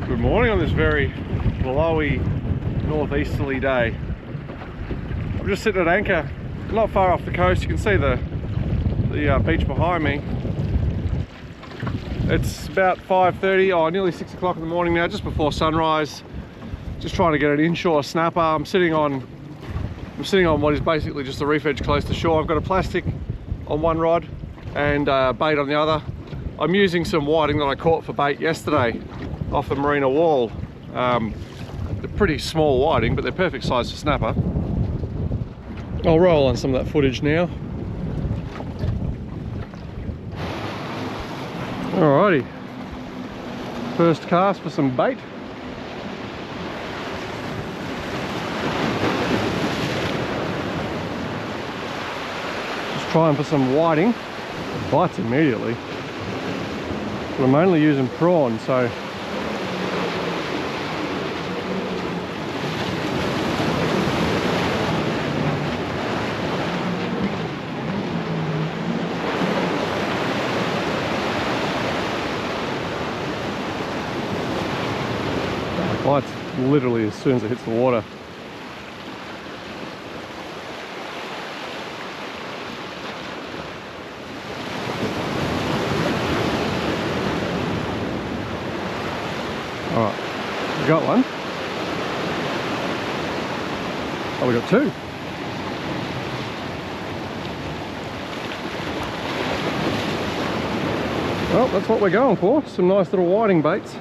Good morning on this very blowy northeasterly day. I'm just sitting at anchor, not far off the coast. You can see the beach behind me. It's about 5:30, nearly 6 o'clock in the morning now, just before sunrise. Just trying to get an inshore snapper. I'm sitting on what is basically just a reef edge close to shore. I've got a plastic on one rod and bait on the other. I'm using some whiting that I caught for bait yesterday off the Marina wall. They're pretty small whiting, but they're perfect size for snapper. I'll roll on some of that footage now. Alrighty, first cast for some bait. Just trying for some whiting. It bites immediately. But I'm only using prawn, so it bites literally as soon as it hits the water. Alright, we got one. Oh, we got two. Well, that's what we're going for. Some nice little whiting baits.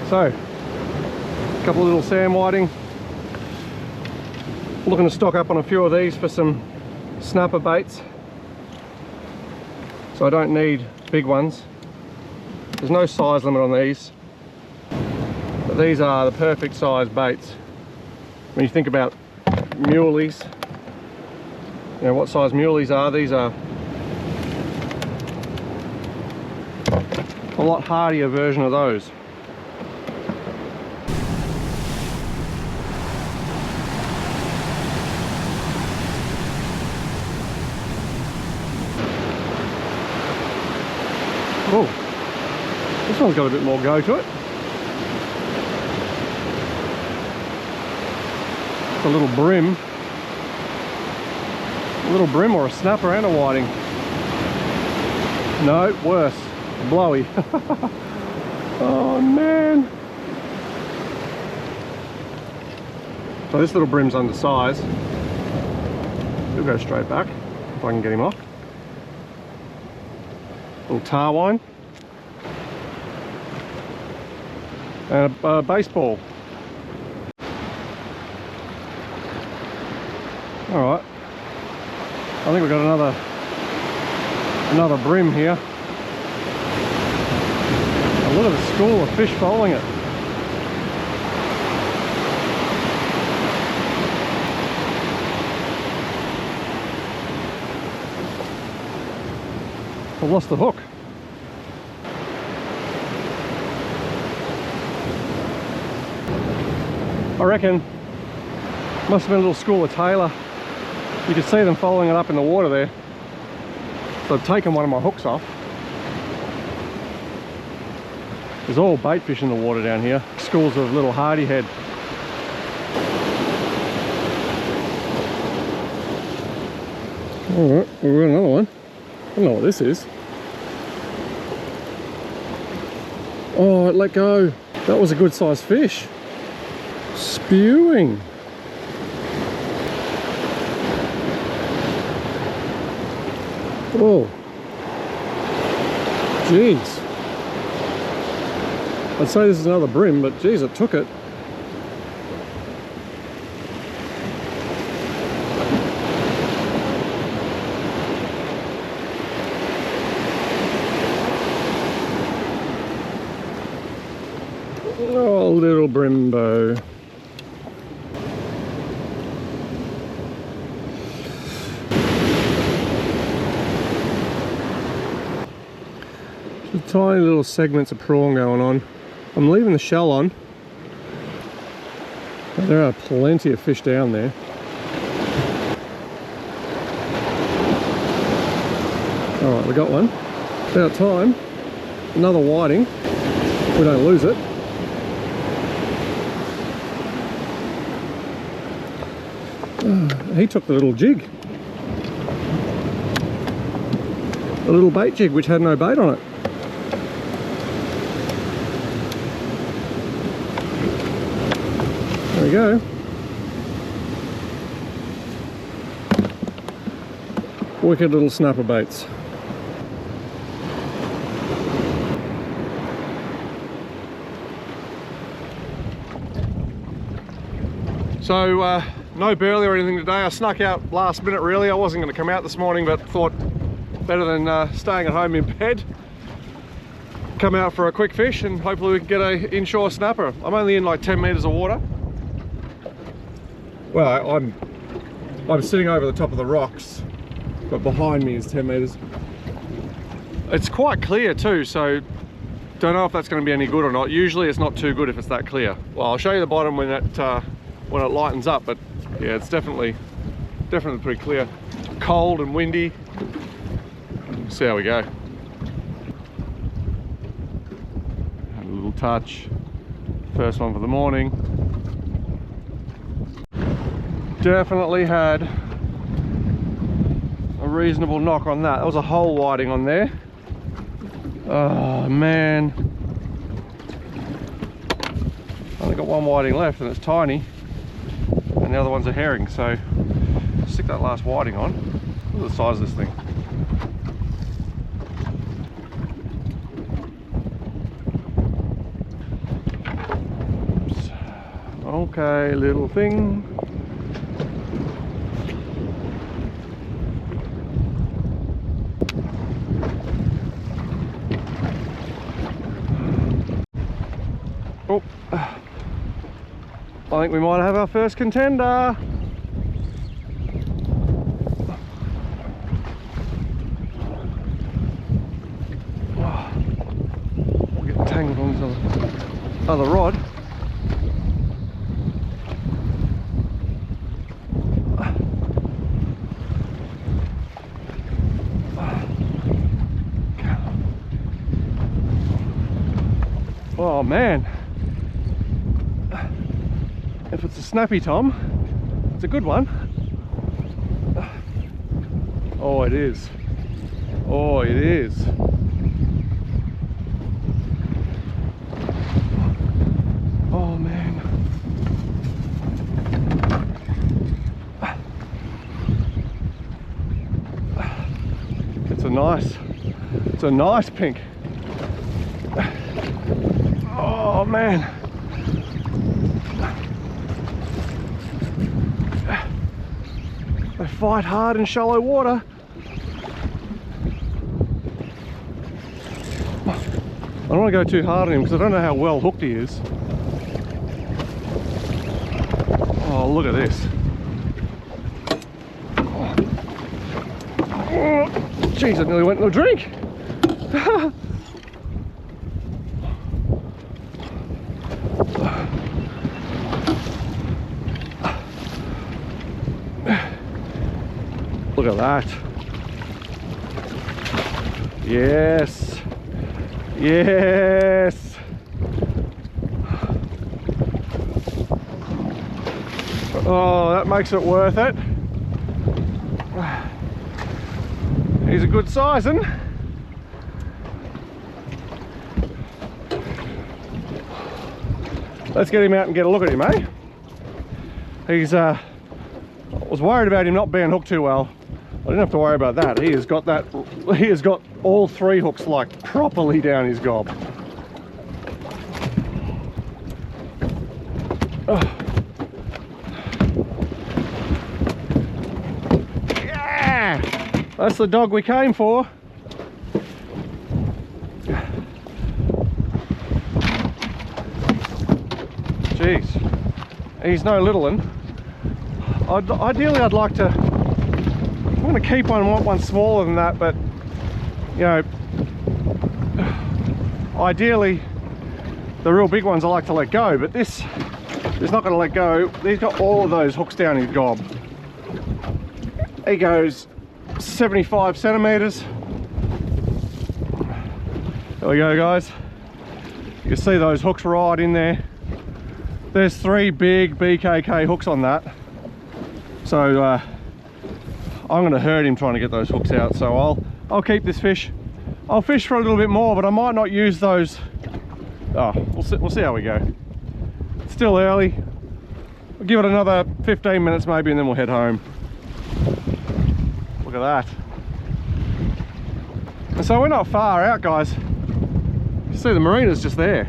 So, a couple of little sand whiting. Looking to stock up on a few of these for some snapper baits. So I don't need big ones. There's no size limit on these, but these are the perfect size baits. When you think about muleys, you know what size muleys are. These are a lot hardier version of those. Oh, this one's got a bit more go to it. It's a little brim. A little brim or a snapper and a whiting. No, worse. Blowy. Oh man. So this little brim's undersized. He'll go straight back if I can get him off. Little tar wine and a baseball. All right, I think we've got another brim here. And look at the school of fish following it. I've lost the hook. I reckon must have been a little school of tailor. You could see them following it up in the water there. So I've taken one of my hooks off. There's all bait fish in the water down here. Schools of little hardyhead. Alright, we've got another one. I don't know what this is. Oh, it let go. That was a good sized fish. Spewing. Oh. Jeez. I'd say this is another brim, but geez, it took it. Oh, little brimbo. Just tiny little segments of prawn going on. I'm leaving the shell on, but there are plenty of fish down there. Alright, we got one. About time. Another whiting. We don't lose it. He took the little jig. A little bait jig which had no bait on it. There we go. Wicked little snapper baits. So no burley or anything today. I snuck out last minute really. I wasn't going to come out this morning, but thought better than staying at home in bed. Come out for a quick fish and hopefully we can get a inshore snapper. I'm only in like 10 meters of water. Well, I'm sitting over the top of the rocks, but behind me is 10 meters. It's quite clear too, so don't know if that's going to be any good or not. Usually it's not too good if it's that clear. Well, I'll show you the bottom when it lightens up, but yeah, it's definitely pretty clear. Cold and windy. See how we go. Had a little touch. First one for the morning. Definitely had a reasonable knock on that. There was a whole whiting on there. Oh man. Only got one whiting left and it's tiny. And the other one's a herring, so stick that last whiting on. Look at the size of this thing. Oops. Okay, little thing. Oh, I think we might have our first contender. We'll get tangled onto the other rod. Oh man. If it's a snappy tom, it's a good one. Oh, it is. Oh, it is. Oh man. It's a nice pink. Oh man. They fight hard in shallow water. I don't want to go too hard on him because I don't know how well hooked he is. Oh, look at this. Oh, jeez, I nearly went in a drink. Look at that. Yes. Yes. Oh, that makes it worth it. He's a good sizing. Let's get him out and get a look at him, eh? He's I was worried about him not being hooked too well. I didn't have to worry about that. He has got all three hooks like properly down his gob. Oh. Yeah! That's the dog we came for. Jeez, he's no little one. Ideally I'd like to, I want to keep one, want one smaller than that, but you know, ideally the real big ones I like to let go, but this is not going to let go. He's got all of those hooks down his gob. He goes 75 centimeters. There we go, guys. You can see those hooks right in there. There's 3 big BKK hooks on that. So I'm going to hurt him trying to get those hooks out. So I'll keep this fish. I'll fish for a little bit more, but I might not use those. Oh, we'll see how we go. It's still early. We'll give it another 15 minutes maybe, and then we'll head home. Look at that. And so we're not far out, guys. You see the marina's just there.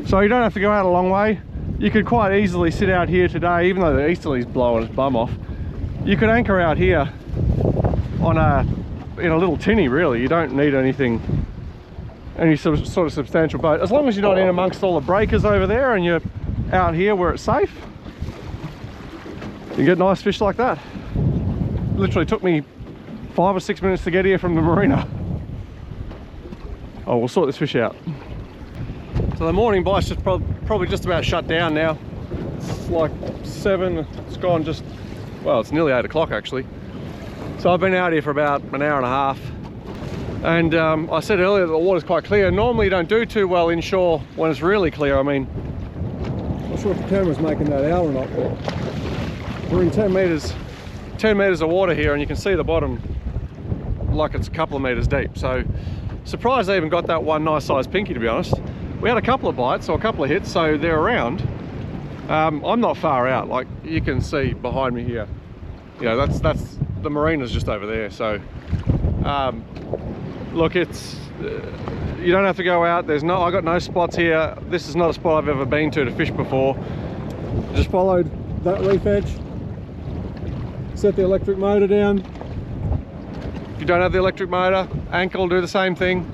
So you don't have to go out a long way. You could quite easily sit out here today, even though the easterly's blowing its bum off. You could anchor out here on in a little tinny, really. You don't need any sort of substantial boat. As long as you're not in amongst all the breakers over there and you're out here where it's safe, you get nice fish like that. It literally took me 5 or 6 minutes to get here from the marina. Oh, we'll sort this fish out. So the morning bite's just probably just about shut down now. It's like 7, it's gone just, well, it's nearly 8 o'clock actually. So I've been out here for about an hour and a half. And I said earlier that the water's quite clear. Normally you don't do too well inshore when it's really clear. I mean, I'm not sure if the camera's making that out or not, but we're in 10 meters of water here, and you can see the bottom like it's a couple of meters deep. So surprised they even got that one nice sized pinky, to be honest. We had a couple of bites or a couple of hits, so they're around. I'm not far out, like you can see behind me here. You know, that's the marina's just over there. So look, it's you don't have to go out. I got no spots here. This is not a spot I've ever been to fish before. Just followed that reef edge, set the electric motor down. If you don't have the electric motor, anchor will do the same thing.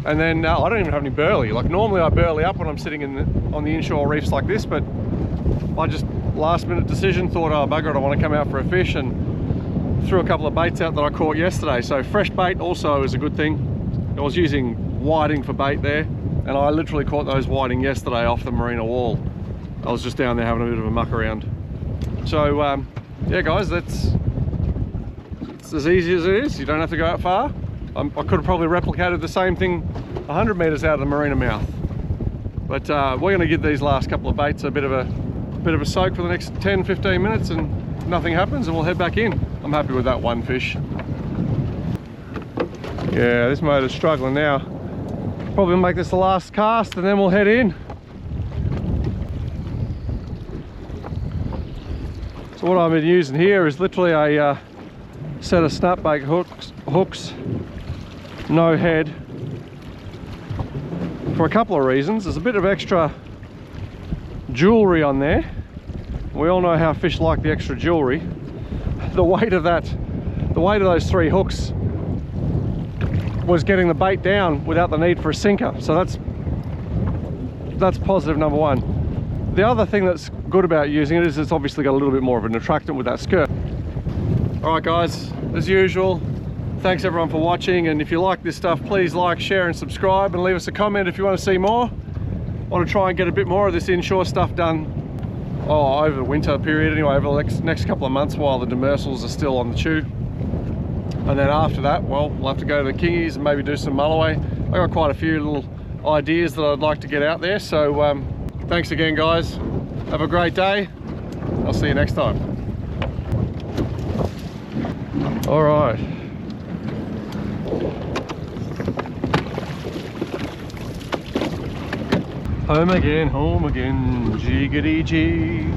And then I don't even have any burley. Like normally I burley up when I'm sitting on the inshore reefs like this, but I just last minute decision thought, oh bugger it, I want to come out for a fish, and threw a couple of baits out that I caught yesterday. So fresh bait also is a good thing. I was using whiting for bait there, and I literally caught those whiting yesterday off the marina wall. I was just down there having a bit of a muck around. So yeah guys, it's as easy as it is. You don't have to go out far. I could have probably replicated the same thing 100 meters out of the marina mouth, but we're going to give these last couple of baits a bit of a soak for the next 10-15 minutes, and nothing happens, and we'll head back in. I'm happy with that one fish. Yeah, this motor's struggling now. Probably make this the last cast, and then we'll head in. So what I've been using here is literally a set of snapbait hooks, no head, for a couple of reasons. There's a bit of extra jewelry on there. We all know how fish like the extra jewelry. The weight of those 3 hooks was getting the bait down without the need for a sinker. So that's positive number 1. The other thing that's good about using it is it's obviously got a little bit more of an attractant with that skirt. All right guys, as usual, thanks everyone for watching, and if you like this stuff, please like, share and subscribe, and leave us a comment if you want to see more. I want to try and get a bit more of this inshore stuff done over the winter period anyway, over the next couple of months while the demersals are still on the chew. And then after that, well, we'll have to go to the Pinkies and maybe do some mulloway. I got quite a few little ideas that I'd like to get out there. So thanks again guys, have a great day. I'll see you next time. All right. Home again, jiggity jig.